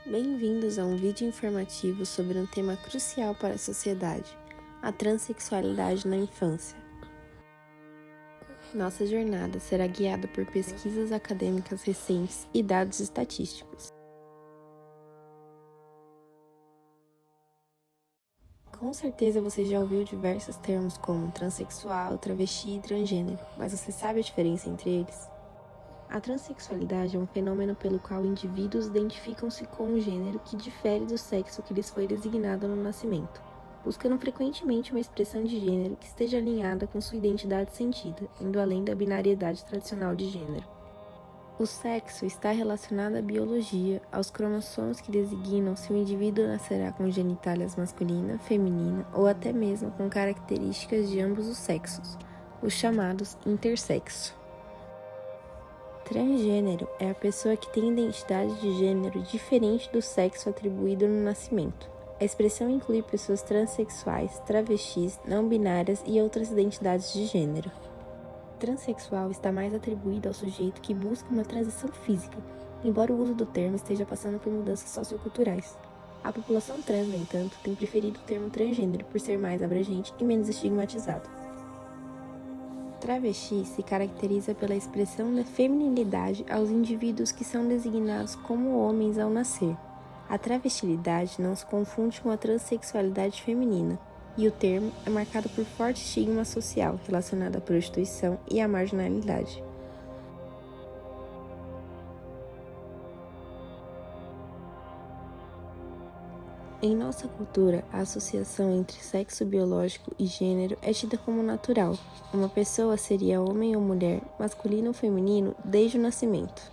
Bem-vindos a um vídeo informativo sobre um tema crucial para a sociedade, a transexualidade na infância. Nossa jornada será guiada por pesquisas acadêmicas recentes e dados estatísticos. Com certeza você já ouviu diversos termos como transexual, travesti e transgênero, mas você sabe a diferença entre eles? A transexualidade é um fenômeno pelo qual indivíduos identificam-se com um gênero que difere do sexo que lhes foi designado no nascimento, buscando frequentemente uma expressão de gênero que esteja alinhada com sua identidade sentida, indo além da binariedade tradicional de gênero. O sexo está relacionado à biologia, aos cromossomos que designam se o indivíduo nascerá com genitálias masculina, feminina ou até mesmo com características de ambos os sexos, os chamados intersexo. Transgênero é a pessoa que tem identidade de gênero diferente do sexo atribuído no nascimento. A expressão inclui pessoas transexuais, travestis, não binárias e outras identidades de gênero. Transsexual está mais atribuído ao sujeito que busca uma transição física, embora o uso do termo esteja passando por mudanças socioculturais. A população trans, no entanto, tem preferido o termo transgênero por ser mais abrangente e menos estigmatizado. Travesti se caracteriza pela expressão da feminilidade aos indivíduos que são designados como homens ao nascer. A travestilidade não se confunde com a transexualidade feminina, e o termo é marcado por forte estigma social relacionado à prostituição e à marginalidade. Em nossa cultura, a associação entre sexo biológico e gênero é tida como natural. Uma pessoa seria homem ou mulher, masculino ou feminino, desde o nascimento.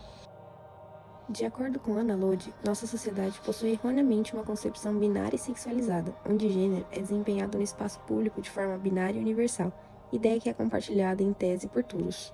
De acordo com Ana Lodi, nossa sociedade possui erroneamente uma concepção binária e sexualizada, onde gênero é desempenhado no espaço público de forma binária e universal, ideia que é compartilhada em tese por todos.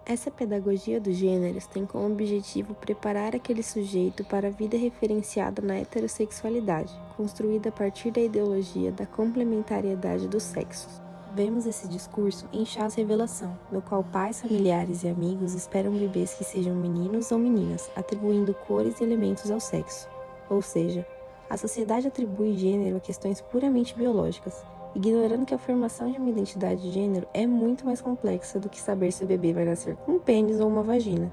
Essa pedagogia dos gêneros tem como objetivo preparar aquele sujeito para a vida referenciada na heterossexualidade, construída a partir da ideologia da complementariedade dos sexos. Vemos esse discurso em Chás Revelação, no qual pais, familiares e amigos esperam bebês que sejam meninos ou meninas, atribuindo cores e elementos ao sexo. Ou seja, a sociedade atribui gênero a questões puramente biológicas, ignorando que a formação de uma identidade de gênero é muito mais complexa do que saber se o bebê vai nascer com um pênis ou uma vagina.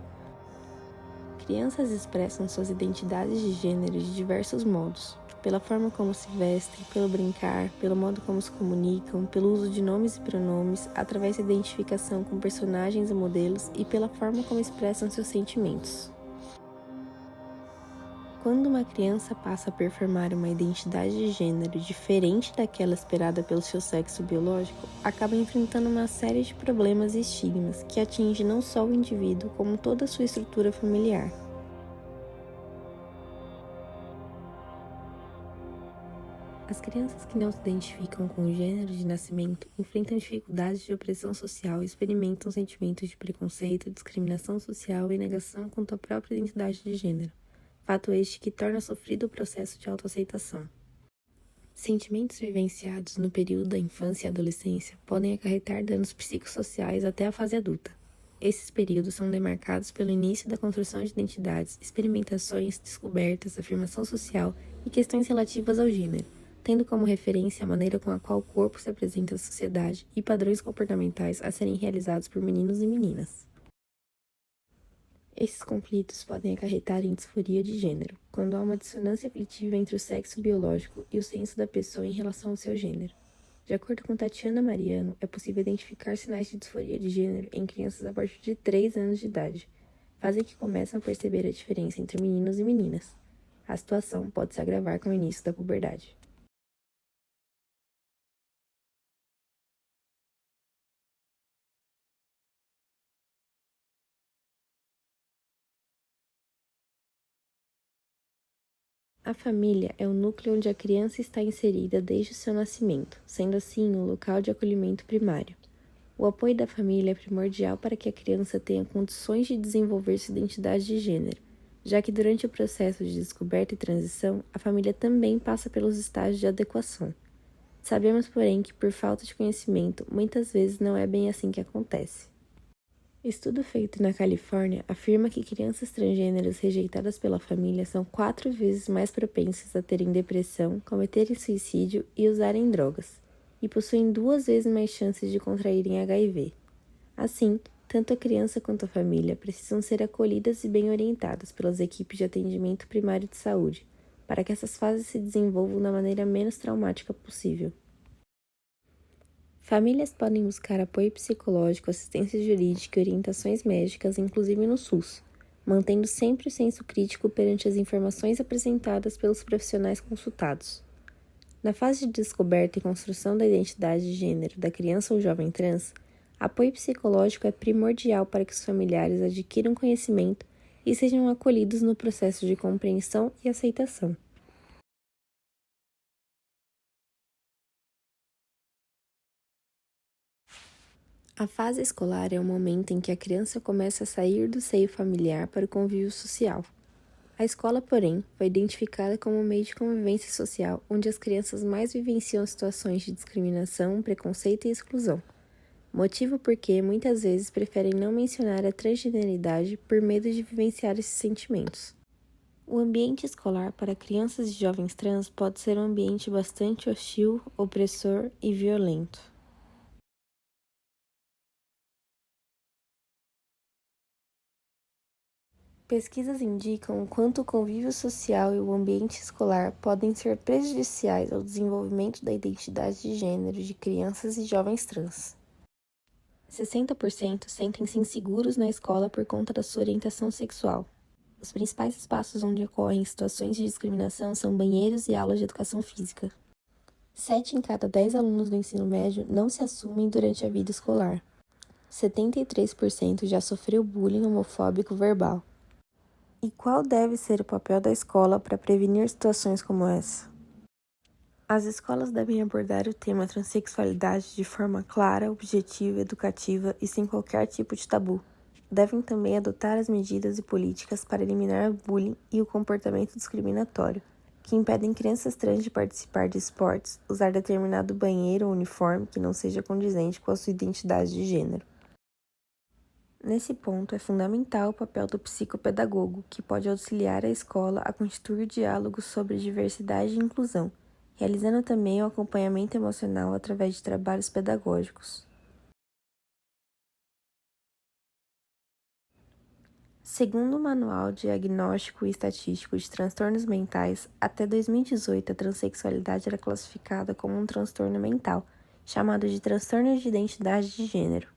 Crianças expressam suas identidades de gênero de diversos modos, pela forma como se vestem, pelo brincar, pelo modo como se comunicam, pelo uso de nomes e pronomes, através da identificação com personagens e modelos e pela forma como expressam seus sentimentos. Quando uma criança passa a performar uma identidade de gênero diferente daquela esperada pelo seu sexo biológico, acaba enfrentando uma série de problemas e estigmas que atinge não só o indivíduo, como toda a sua estrutura familiar. As crianças que não se identificam com o gênero de nascimento enfrentam dificuldades de opressão social e experimentam sentimentos de preconceito, discriminação social e negação quanto à própria identidade de gênero. Fato este que torna sofrido o processo de autoaceitação. Sentimentos vivenciados no período da infância e adolescência podem acarretar danos psicossociais até a fase adulta. Esses períodos são demarcados pelo início da construção de identidades, experimentações, descobertas, afirmação social e questões relativas ao gênero, tendo como referência a maneira com a qual o corpo se apresenta à sociedade e padrões comportamentais a serem realizados por meninos e meninas. Esses conflitos podem acarretar em disforia de gênero, quando há uma dissonância afetiva entre o sexo biológico e o senso da pessoa em relação ao seu gênero. De acordo com Tatiana Mariano, é possível identificar sinais de disforia de gênero em crianças a partir de 3 anos de idade, fase que começam a perceber a diferença entre meninos e meninas. A situação pode se agravar com o início da puberdade. A família é o núcleo onde a criança está inserida desde o seu nascimento, sendo assim o local de acolhimento primário. O apoio da família é primordial para que a criança tenha condições de desenvolver sua identidade de gênero, já que durante o processo de descoberta e transição, a família também passa pelos estágios de adequação. Sabemos, porém, que por falta de conhecimento, muitas vezes não é bem assim que acontece. Estudo feito na Califórnia afirma que crianças transgêneros rejeitadas pela família são 4 vezes mais propensas a terem depressão, cometerem suicídio e usarem drogas, e possuem 2 vezes mais chances de contraírem HIV. Assim, tanto a criança quanto a família precisam ser acolhidas e bem orientadas pelas equipes de atendimento primário de saúde, para que essas fases se desenvolvam da maneira menos traumática possível. Famílias podem buscar apoio psicológico, assistência jurídica e orientações médicas, inclusive no SUS, mantendo sempre o senso crítico perante as informações apresentadas pelos profissionais consultados. Na fase de descoberta e construção da identidade de gênero da criança ou jovem trans, apoio psicológico é primordial para que os familiares adquiram conhecimento e sejam acolhidos no processo de compreensão e aceitação. A fase escolar é o momento em que a criança começa a sair do seio familiar para o convívio social. A escola, porém, foi identificada como um meio de convivência social onde as crianças mais vivenciam situações de discriminação, preconceito e exclusão. Motivo porque, muitas vezes, preferem não mencionar a transgeneridade por medo de vivenciar esses sentimentos. O ambiente escolar para crianças e jovens trans pode ser um ambiente bastante hostil, opressor e violento. Pesquisas indicam o quanto o convívio social e o ambiente escolar podem ser prejudiciais ao desenvolvimento da identidade de gênero de crianças e jovens trans. 60% sentem-se inseguros na escola por conta da sua orientação sexual. Os principais espaços onde ocorrem situações de discriminação são banheiros e aulas de educação física. 7 em cada 10 alunos do ensino médio não se assumem durante a vida escolar. 73% já sofreu bullying homofóbico verbal. E qual deve ser o papel da escola para prevenir situações como essa? As escolas devem abordar o tema transexualidade de forma clara, objetiva, educativa e sem qualquer tipo de tabu. Devem também adotar as medidas e políticas para eliminar o bullying e o comportamento discriminatório, que impedem crianças trans de participar de esportes, usar determinado banheiro ou uniforme que não seja condizente com a sua identidade de gênero. Nesse ponto, é fundamental o papel do psicopedagogo, que pode auxiliar a escola a constituir diálogos sobre diversidade e inclusão, realizando também o acompanhamento emocional através de trabalhos pedagógicos. Segundo o Manual Diagnóstico e Estatístico de Transtornos Mentais, até 2018 a transexualidade era classificada como um transtorno mental, chamado de transtorno de identidade de gênero.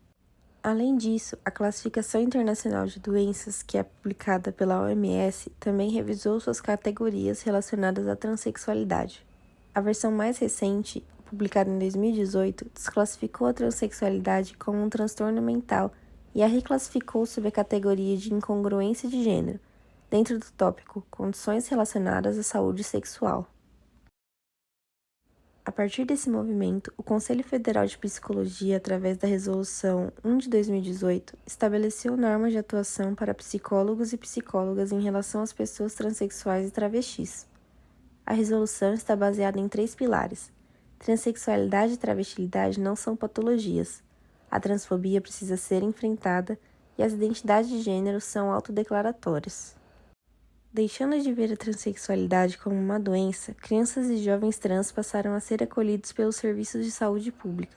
Além disso, a Classificação Internacional de Doenças, que é publicada pela OMS, também revisou suas categorias relacionadas à transexualidade. A versão mais recente, publicada em 2018, desclassificou a transexualidade como um transtorno mental e a reclassificou sob a categoria de incongruência de gênero, dentro do tópico Condições relacionadas à saúde sexual. A partir desse movimento, o Conselho Federal de Psicologia, através da Resolução 1 de 2018, estabeleceu normas de atuação para psicólogos e psicólogas em relação às pessoas transexuais e travestis. A resolução está baseada em 3 pilares. Transsexualidade e travestilidade não são patologias. A transfobia precisa ser enfrentada e as identidades de gênero são autodeclaratórias. Deixando de ver a transexualidade como uma doença, crianças e jovens trans passaram a ser acolhidos pelos serviços de saúde pública.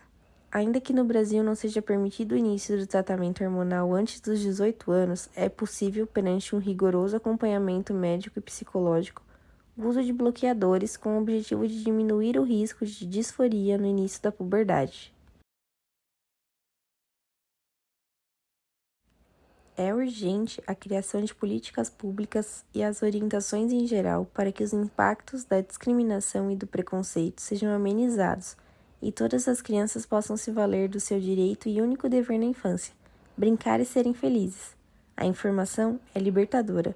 Ainda que no Brasil não seja permitido o início do tratamento hormonal antes dos 18 anos, é possível, perante um rigoroso acompanhamento médico e psicológico, o uso de bloqueadores com o objetivo de diminuir o risco de disforia no início da puberdade. É urgente a criação de políticas públicas e as orientações em geral para que os impactos da discriminação e do preconceito sejam amenizados e todas as crianças possam se valer do seu direito e único dever na infância, brincar e serem felizes. A informação é libertadora.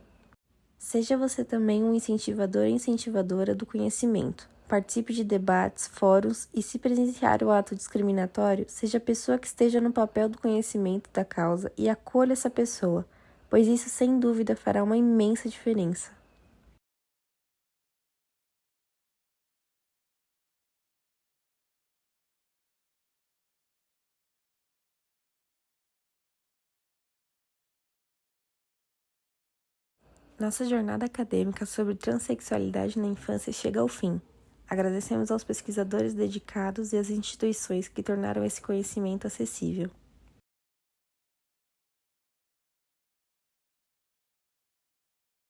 Seja você também um incentivador ou incentivadora do conhecimento. Participe de debates, fóruns e, se presenciar o ato discriminatório, seja a pessoa que esteja no papel do conhecimento da causa e acolha essa pessoa, pois isso sem dúvida fará uma imensa diferença. Nossa jornada acadêmica sobre transexualidade na infância chega ao fim. Agradecemos aos pesquisadores dedicados e às instituições que tornaram esse conhecimento acessível.